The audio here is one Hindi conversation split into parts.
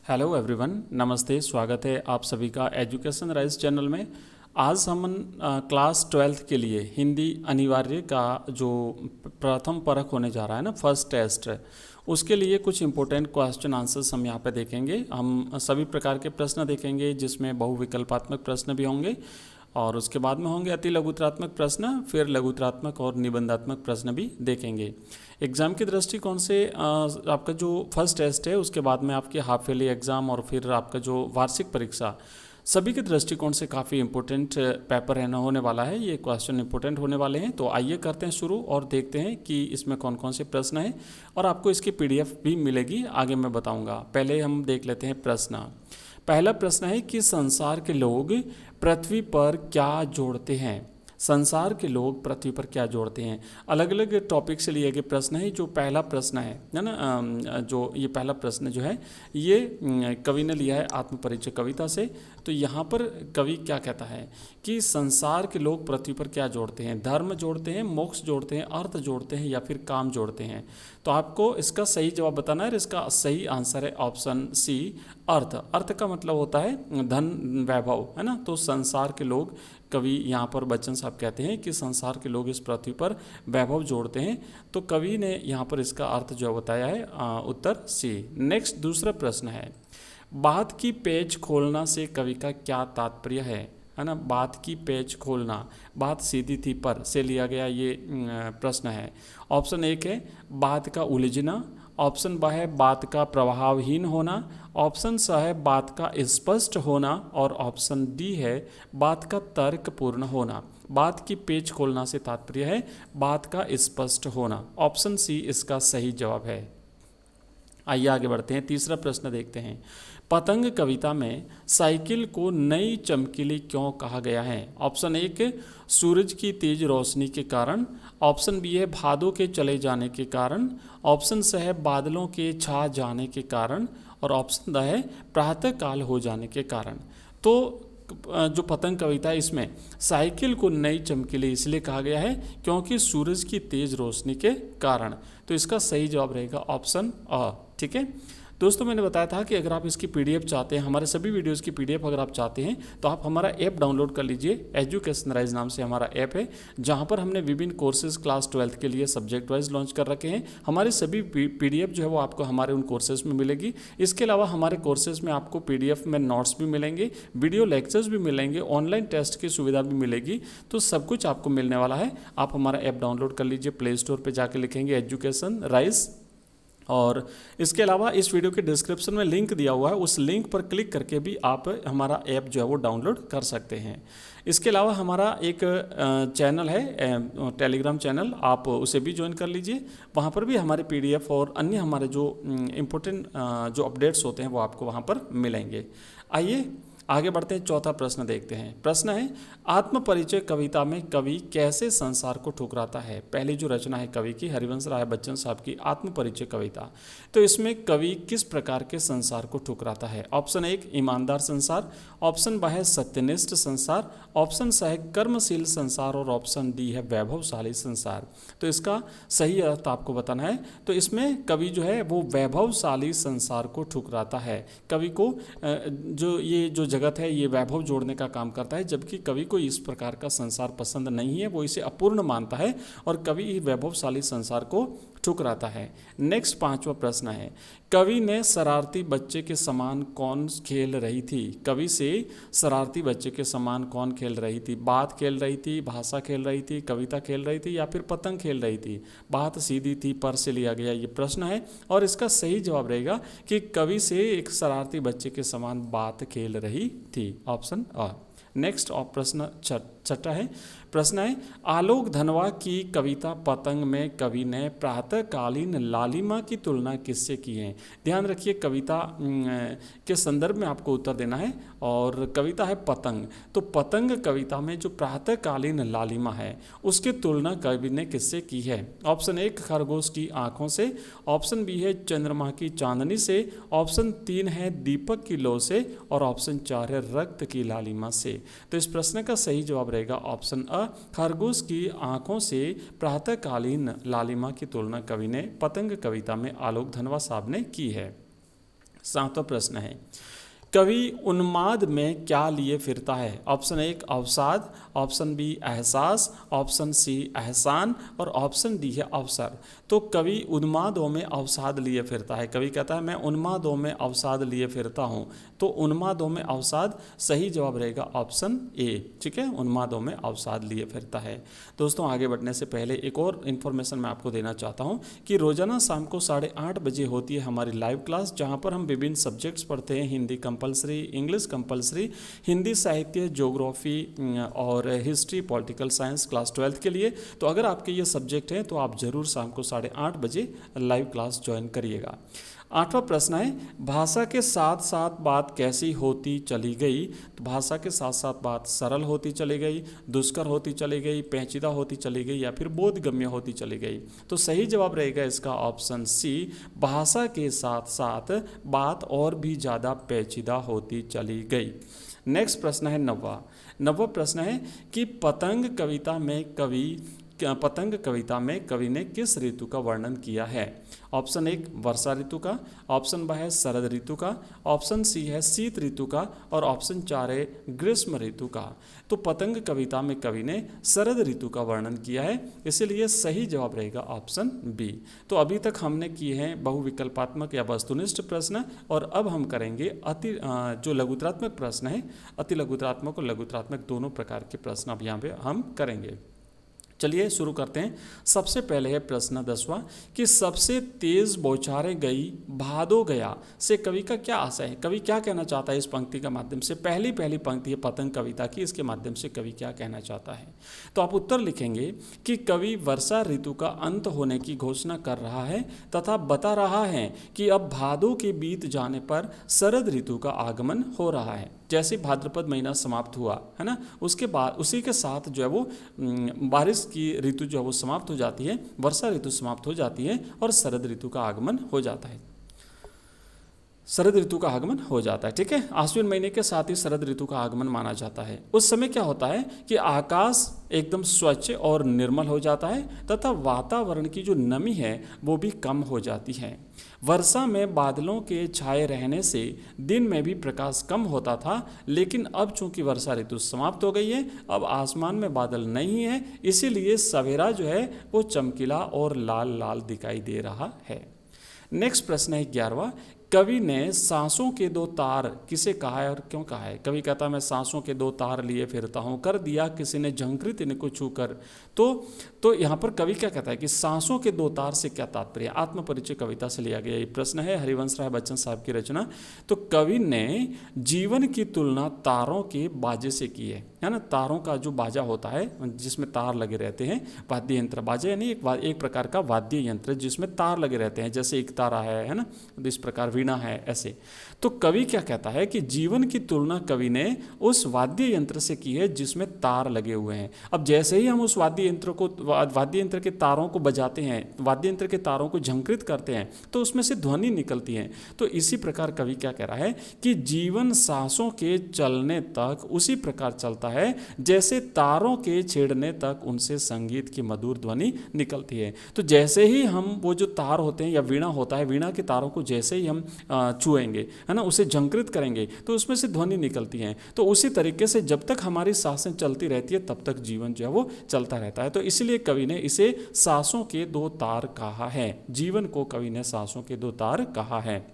हेलो एवरीवन, नमस्ते। स्वागत है आप सभी का एजुकेशन राइज चैनल में। आज हम क्लास 12th के लिए हिंदी अनिवार्य का जो प्रथम परख होने जा रहा है ना, फर्स्ट टेस्ट, उसके लिए कुछ इंपॉर्टेंट क्वेश्चन आंसर्स हम यहाँ पे देखेंगे। हम सभी प्रकार के प्रश्न देखेंगे जिसमें बहुविकल्पात्मक प्रश्न भी होंगे और उसके बाद में होंगे अति लघुतरात्मक प्रश्न, फिर लघुतरात्मक और निबंधात्मक प्रश्न भी देखेंगे। एग्ज़ाम के दृष्टिकोण से आपका जो फर्स्ट टेस्ट है, उसके बाद में आपकी हाफ ईयरली एग्ज़ाम और फिर आपका जो वार्षिक परीक्षा, सभी के दृष्टिकोण से काफ़ी इंपॉर्टेंट पेपर रहना होने वाला है। ये क्वेश्चन इंपॉर्टेंट होने वाले हैं। तो आइए करते हैं शुरू और देखते हैं कि इसमें कौन कौन से प्रश्न हैं और आपको इसकी पीडीएफ भी मिलेगी, आगे मैं बताऊंगा। पहले हम देख लेते हैं प्रश्न। पहला प्रश्न है कि संसार के लोग पृथ्वी पर क्या जोड़ते हैं। संसार के लोग पृथ्वी पर क्या जोड़ते हैं। अलग अलग टॉपिक से लिए गए प्रश्न है। जो पहला प्रश्न है ना, जो ये पहला प्रश्न जो है ये कवि ने लिया है आत्मपरिचय कविता से। तो यहाँ पर कवि क्या कहता है कि संसार के लोग पृथ्वी पर क्या जोड़ते हैं। धर्म जोड़ते हैं, मोक्ष जोड़ते हैं, अर्थ जोड़ते हैं या फिर काम जोड़ते हैं। तो आपको इसका सही जवाब बताना है। इसका सही आंसर है ऑप्शन सी, अर्थ। अर्थ का मतलब होता है धन, वैभव, है ना। तो संसार के लोग, कवि यहाँ पर बच्चन साहब कहते हैं कि संसार के लोग इस पृथ्वी पर वैभव जोड़ते हैं। तो कवि ने यहाँ पर इसका अर्थ जो बताया है उत्तर सी। नेक्स्ट दूसरा प्रश्न है, बात की पेच खोलना से कवि का क्या तात्पर्य है ना। बात की पेच खोलना, बात सीधी थी पर से लिया गया ये प्रश्न है। ऑप्शन एक है बात का उलझना, ऑप्शन ब है बात का प्रभावहीन होना, ऑप्शन स है बात का स्पष्ट होना और ऑप्शन डी है बात का तर्कपूर्ण होना। बात की पेच खोलना से तात्पर्य है बात का स्पष्ट होना। ऑप्शन सी इसका सही जवाब है। आइए आगे बढ़ते हैं, तीसरा प्रश्न देखते हैं। पतंग कविता में साइकिल को नई चमकीली क्यों कहा गया है। ऑप्शन एक सूरज की तेज रोशनी के कारण, ऑप्शन बी है भादों के चले जाने के कारण, ऑप्शन स है बादलों के छा जाने के कारण और ऑप्शन द है प्रातः काल हो जाने के कारण। तो जो पतंग कविता है इसमें साइकिल को नई चमकीली इसलिए कहा गया है क्योंकि सूरज की तेज रोशनी के कारण। तो इसका सही जवाब रहेगा ऑप्शन अ। ठीक है दोस्तों, मैंने बताया था कि अगर आप इसकी पीडीएफ चाहते हैं, हमारे सभी वीडियोस की पीडीएफ अगर आप चाहते हैं तो आप हमारा ऐप डाउनलोड कर लीजिए। एजुकेशन राइज नाम से हमारा ऐप है, जहां पर हमने विभिन्न कोर्सेज क्लास 12th के लिए सब्जेक्ट वाइज लॉन्च कर रखे हैं। हमारी सभी पीडीएफ जो है वो आपको हमारे उन कोर्सेज में मिलेगी। इसके अलावा हमारे कोर्सेज में आपको पीडीएफ में नोट्स भी मिलेंगे, वीडियो लेक्चर्स भी मिलेंगे, ऑनलाइन टेस्ट की सुविधा भी मिलेगी। तो सब कुछ आपको मिलने वाला है। आप हमारा ऐप डाउनलोड कर लीजिए, प्ले स्टोर पर जाकर लिखेंगे एजुकेशन राइज। और इसके अलावा इस वीडियो के डिस्क्रिप्शन में लिंक दिया हुआ है, उस लिंक पर क्लिक करके भी आप हमारा ऐप जो है वो डाउनलोड कर सकते हैं। इसके अलावा हमारा एक चैनल है, टेलीग्राम चैनल, आप उसे भी ज्वाइन कर लीजिए। वहाँ पर भी हमारे पीडीएफ और अन्य हमारे जो इम्पोर्टेंट जो अपडेट्स होते हैं वो आपको वहाँ पर मिलेंगे। आइए आगे बढ़ते हैं, चौथा प्रश्न देखते हैं। प्रश्न है, आत्मपरिचय कविता में कवि कैसे संसार को ठुकराता है। पहली जो रचना है कवि की, हरिवंश राय बच्चन साहब की आत्मपरिचय कविता, तो इसमें कवि किस प्रकार के संसार को ठुकराता है। ऑप्शन एक ईमानदार संसार, ऑप्शन ब है सत्यनिष्ठ संसार, ऑप्शन स है कर्मशील संसार और ऑप्शन डी है वैभवशाली संसार। तो इसका सही अर्थ आपको बताना है। तो इसमें कवि जो है वो वैभवशाली संसार को ठुकराता है। कवि को जो जगत है ये वैभव जोड़ने का काम करता है, जबकि कवि को इस प्रकार का संसार पसंद नहीं है, वो इसे अपूर्ण मानता है और कवि वैभवशाली संसार को ठुकराता है। नेक्स्ट पांचवा प्रश्न है, कवि ने शरारती बच्चे के समान कौन खेल रही थी। कवि से शरारती बच्चे के समान कौन खेल रही थी। बात खेल रही थी, भाषा खेल रही थी, कविता खेल रही थी या फिर पतंग खेल रही थी। बात सीधी थी पर से लिया गया ये प्रश्न है और इसका सही जवाब रहेगा कि कवि से एक शरारती बच्चे के समान बात खेल रही थी। ऑप्शन अ। नेक्स्ट प्रश्न छठा है, प्रश्न है, आलोक धनवा की कविता पतंग में कवि ने प्रातःकालीन लालिमा की तुलना किससे की है। ध्यान रखिए, कविता के संदर्भ में आपको उत्तर देना है और कविता है पतंग। तो पतंग कविता में जो प्रातःकालीन लालिमा है उसकी तुलना कवि ने किससे की है। ऑप्शन एक खरगोश की आंखों से, ऑप्शन बी है चंद्रमा की चांदनी से, ऑप्शन तीन है दीपक की लौ से और ऑप्शन चार है रक्त की लालिमा से। तो इस प्रश्न का सही जवाब रहेगा ऑप्शन अ, खरगोश की आंखों से प्रातःकालीन लालिमा की तुलना कवि ने पतंग कविता में आलोक धनवा साहब ने की है। सातवां प्रश्न है, कवि उन्माद में क्या लिए फिरता है? ऑप्शन 1 अवसाद, ऑप्शन बी एहसास, ऑप्शन सी एहसान और ऑप्शन डी है अवसर। तो कवि उन्मादों में अवसाद लिए फिरता है। कवि कहता है मैं उन्मादों में अवसाद लिए फिरता हूँ, तो उन्मादों में अवसाद सही जवाब रहेगा ऑप्शन ए। ठीक है, उन्मादों में अवसाद लिए फिरता है। दोस्तों आगे बढ़ने से पहले एक और इन्फॉर्मेशन मैं आपको देना चाहता हूँ कि रोजाना शाम को 8:30 बजे होती है हमारी लाइव क्लास, जहाँ पर हम विभिन्न सब्जेक्ट्स पढ़ते हैं। Hindi compulsory, English compulsory, Hindi साहित्य, ज्योग्राफी और history, political science class 12th के लिए। तो अगर आपके ये सब्जेक्ट हैं तो आप ज़रूर शाम को 8:30 बजे लाइव क्लास ज्वाइन करिएगा। 8वां प्रश्न है, भाषा के साथ साथ बात कैसी होती चली गई? तो भाषा के साथ साथ बात सरल होती चली गई, दुष्कर होती चली गई, पेचीदा होती चली गई या फिर बोधगम्य होती चली गई? तो सही जवाब रहेगा इसका ऑप्शन सी, भाषा के साथ साथ बात और भी ज़्यादा पेचीदा होती चली गई। नेक्स्ट प्रश्न है 9वां प्रश्न है कि पतंग कविता में कवि ने किस ऋतु का वर्णन किया है? ऑप्शन 1 वर्षा ऋतु का, ऑप्शन 2 है शरद ऋतु का, ऑप्शन सी है शीत ऋतु का और ऑप्शन 4 है ग्रीष्म ऋतु का। तो पतंग कविता में कवि ने शरद ऋतु का वर्णन किया है, इसलिए सही जवाब रहेगा ऑप्शन बी। तो अभी तक हमने किए हैं बहुविकल्पात्मक या वस्तुनिष्ठ प्रश्न और अब हम करेंगे जो लघुत्रात्मक प्रश्न है, अति लघुत्रात्मक और लघुत्रात्मक दोनों प्रकार के प्रश्न अब यहाँ पे हम करेंगे। चलिए शुरू करते हैं। सबसे पहले है प्रश्न 10वां कि सबसे तेज बौछारें गई भादो गया से कवि का क्या आशय है? कवि क्या कहना चाहता है इस पंक्ति के माध्यम से? पहली पंक्ति है पतंग कविता की, इसके माध्यम से कवि क्या कहना चाहता है? तो आप उत्तर लिखेंगे कि कवि वर्षा ऋतु का अंत होने की घोषणा कर रहा है तथा बता रहा है कि अब भादो के बीत जाने पर शरद ऋतु का आगमन हो रहा है। जैसे भाद्रपद महीना समाप्त हुआ है ना, उसके बाद उसी के साथ जो है वो बारिश की ऋतु जो है वो समाप्त हो जाती है, वर्षा ऋतु समाप्त हो जाती है और शरद ऋतु का आगमन हो जाता है। शरद ऋतु का आगमन हो जाता है। ठीक है, आश्विन महीने के साथ ही शरद ऋतु का आगमन माना जाता है। उस समय क्या होता है कि आकाश एकदम स्वच्छ और निर्मल हो जाता है तथा वातावरण की जो नमी है वो भी कम हो जाती है। वर्षा में बादलों के छाए रहने से दिन में भी प्रकाश कम होता था, लेकिन अब चूंकि वर्षा ऋतु समाप्त हो गई है, अब आसमान में बादल नहीं है, इसीलिए सवेरा जो है वो चमकीला और लाल लाल दिखाई दे रहा है। नेक्स्ट प्रश्न है 11वां, कवि ने सांसों के 2 तार किसे कहा है और क्यों कहा है? कवि कहता है मैं सांसों के 2 तार लिए फिरता हूँ, कर दिया किसी ने झंकृत इनको छूकर। तो यहाँ पर कवि क्या कहता है कि सांसों के 2 तार से क्या तात्पर्य? आत्मपरिचय कविता से लिया गया ये प्रश्न है, हरिवंश राय बच्चन साहब की रचना। तो कवि ने जीवन की तुलना तारों के बाजे से की है ना। तारों का जो बाजा होता है जिसमें तार लगे रहते हैं, वाद्य यंत्र, बाजा यानी एक प्रकार का वाद्य यंत्र जिसमें तार लगे रहते हैं, जैसे एक तारा है ना, इस प्रकार वीणा है ऐसे। तो कवि क्या कहता है कि जीवन की तुलना कवि ने उस वाद्य यंत्र से की है जिसमें तार लगे हुए हैं। अब जैसे ही हम उस वाद्य यंत्र के तारों को बजाते हैं, वाद्य यंत्र के तारों को झंकृत करते हैं तो उसमें से ध्वनि निकलती है। तो इसी प्रकार कवि क्या कह रहा है कि जीवन सांसों के चलने तक उसी प्रकार चलता है जैसे तारों के छेड़ने तक उनसे संगीत की मधुर ध्वनि निकलती है। तो जैसे ही हम वो जो तार होते हैं या वीणा होता है, वीणा के तारों को जैसे ही हम छुएंगे है ना, उसे झंकृत करेंगे तो उसमें से ध्वनि निकलती है। तो उसी तरीके से जब तक हमारी सांसें चलती रहती है तब तक जीवन जो है वो चलता रहता है। तो इसलिए कवि ने इसे सांसों के 2 तार कहा है, जीवन को कवि ने सांसों के 2 तार कहा है।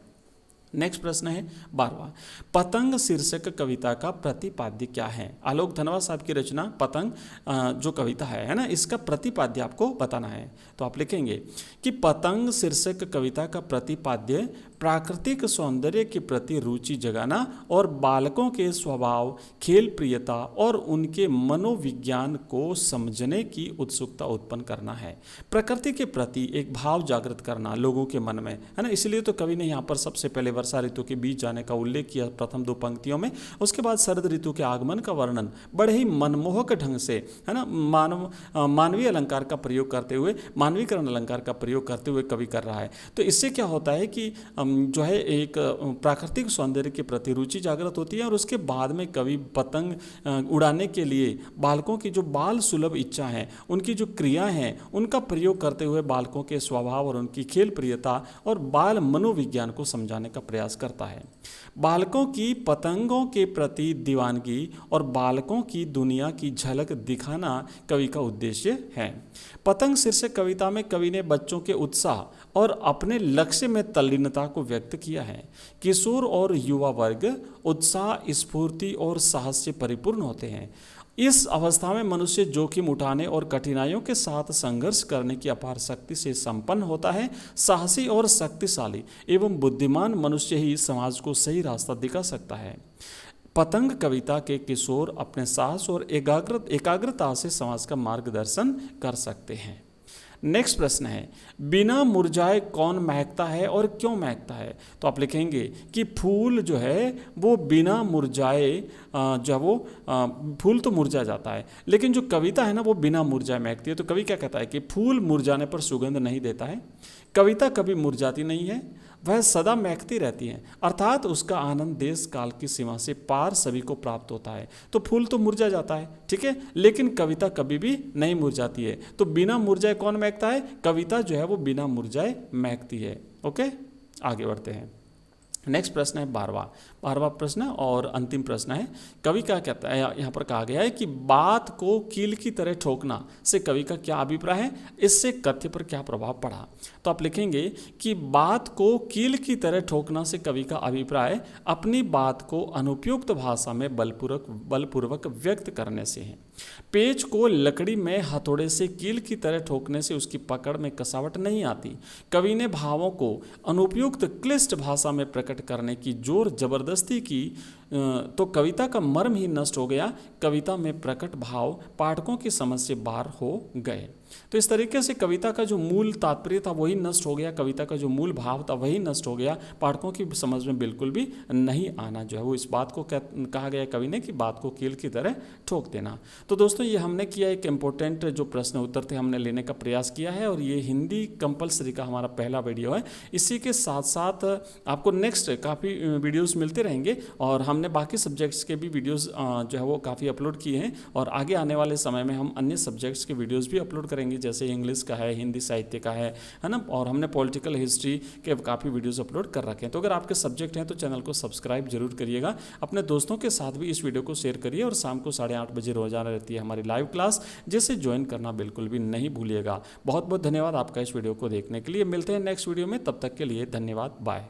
नेक्स्ट प्रश्न है 12वां, पतंग शीर्षक कविता का प्रतिपाद्य क्या है? आलोक धनवा साहब की रचना पतंग जो कविता है ना, इसका प्रतिपाद्य आपको बताना है। तो आप लिखेंगे कि पतंग शीर्षक कविता का प्रतिपाद्य प्राकृतिक सौंदर्य के प्रति रुचि जगाना और बालकों के स्वभाव, खेल प्रियता और उनके मनोविज्ञान को समझने की उत्सुकता उत्पन्न करना है। प्रकृति के प्रति एक भाव जागृत करना लोगों के मन में, है ना। इसलिए तो कवि ने यहाँ पर सबसे पहले वर्षा ऋतु के बीच जाने का उल्लेख किया प्रथम 2 पंक्तियों में। उसके बाद शरद ऋतु के आगमन का वर्णन बड़े ही मनमोहक ढंग से, है ना, मानवीय अलंकार का प्रयोग करते हुए, मानवीकरण अलंकार का प्रयोग करते हुए कवि कर रहा है। तो इससे क्या होता है कि जो है एक प्राकृतिक सौंदर्य के प्रति रुचि जागृत होती है और उसके बाद में कवि पतंग उड़ाने के लिए बालकों की जो बाल सुलभ इच्छा है, उनकी जो क्रिया हैं, उनका प्रयोग करते हुए बालकों के स्वभाव और उनकी खेल प्रियता और बाल मनोविज्ञान को समझाने का प्रयास करता है। बालकों की पतंगों के प्रति दीवानगी और बालकों की दुनिया की झलक दिखाना कवि का उद्देश्य है। पतंग शीर्षक कविता में कवि ने बच्चों के उत्साह और अपने लक्ष्य में तल्लीनता को व्यक्त किया है। किशोर और युवा वर्ग उत्साह, स्फूर्ति और साहस से परिपूर्ण होते हैं। इस अवस्था में मनुष्य जोखिम उठाने और कठिनाइयों के साथ संघर्ष करने की अपार शक्ति से संपन्न होता है। साहसी और शक्तिशाली एवं बुद्धिमान मनुष्य ही समाज को सही रास्ता दिखा सकता है। पतंग कविता के किशोर अपने साहस और एकाग्रता से समाज का मार्गदर्शन कर सकते हैं। नेक्स्ट प्रश्न है, बिना मुरझाए कौन महकता है और क्यों महकता है? तो आप लिखेंगे कि फूल जो है वो बिना मुरझाए जब वो फूल तो मुरझा जाता है, लेकिन जो कविता है ना वो बिना मुरझाए महकती है। तो कवि क्या कहता है कि फूल मुरझाने पर सुगंध नहीं देता है, कविता कभी मुरझाती नहीं है, वह सदा महकती रहती है, अर्थात उसका आनंद देश काल की सीमा से पार सभी को प्राप्त होता है। तो फूल तो मुरझा जाता है, ठीक है, लेकिन कविता कभी भी नहीं मुरझाती है। तो बिना मुरझाए कौन महकता है? कविता जो है वो बिना मुरझाए महकती है। ओके, आगे बढ़ते हैं। नेक्स्ट प्रश्न है 12वां प्रश्न और अंतिम प्रश्न है। कवि क्या कहता है, यहाँ पर कहा गया है कि बात को कील की तरह ठोकना से कवि का क्या अभिप्राय है, इससे कथ्य पर क्या प्रभाव पड़ा? तो आप लिखेंगे कि बात को कील की तरह ठोकना से कवि का अभिप्राय अपनी बात को अनुपयुक्त भाषा में बलपूर्वक व्यक्त करने से है। पेज को लकड़ी में हथौड़े से कील की तरह ठोकने से उसकी पकड़ में कसावट नहीं आती। कवि ने भावों को अनुपयुक्त क्लिष्ट भाषा में प्रकट करने की जोर जबरदस्ती की तो कविता का मर्म ही नष्ट हो गया। कविता में प्रकट भाव पाठकों की समझ से बाहर हो गए। तो इस तरीके से कविता का जो मूल तात्पर्य था वही नष्ट हो गया, कविता का जो मूल भाव था वही नष्ट हो गया, पाठकों की समझ में बिल्कुल भी नहीं आना जो है वो, इस बात को कहा गया कवि ने कि बात को कील की तरह ठोक देना। तो दोस्तों ये हमने किया, एक इम्पोर्टेंट जो प्रश्न उत्तर थे हमने लेने का प्रयास किया है और ये हिंदी कंपलसरी का हमारा पहला वीडियो है। इसी के साथ साथ आपको नेक्स्ट काफ़ी वीडियोज़ मिलते रहेंगे और हमने बाकी सब्जेक्ट्स के भी वीडियोज़ जो है वो काफ़ी अपलोड किए हैं और आगे आने वाले समय में हम अन्य सब्जेक्ट्स के वीडियोज़ भी अपलोड करेंगे, जैसे इंग्लिश का है, हिंदी साहित्य का है ना, और हमने पॉलिटिकल हिस्ट्री के काफ़ी वीडियोस अपलोड कर रखे हैं। तो अगर आपके सब्जेक्ट हैं तो चैनल को सब्सक्राइब जरूर करिएगा, अपने दोस्तों के साथ भी इस वीडियो को शेयर करिए और शाम को 8:30 बजे रोजाना रहती है हमारी लाइव क्लास, जिसे ज्वाइन करना बिल्कुल भी नहीं भूलिएगा। बहुत बहुत धन्यवाद आपका इस वीडियो को देखने के लिए। मिलते हैं नेक्स्ट वीडियो में, तब तक के लिए धन्यवाद, बाय।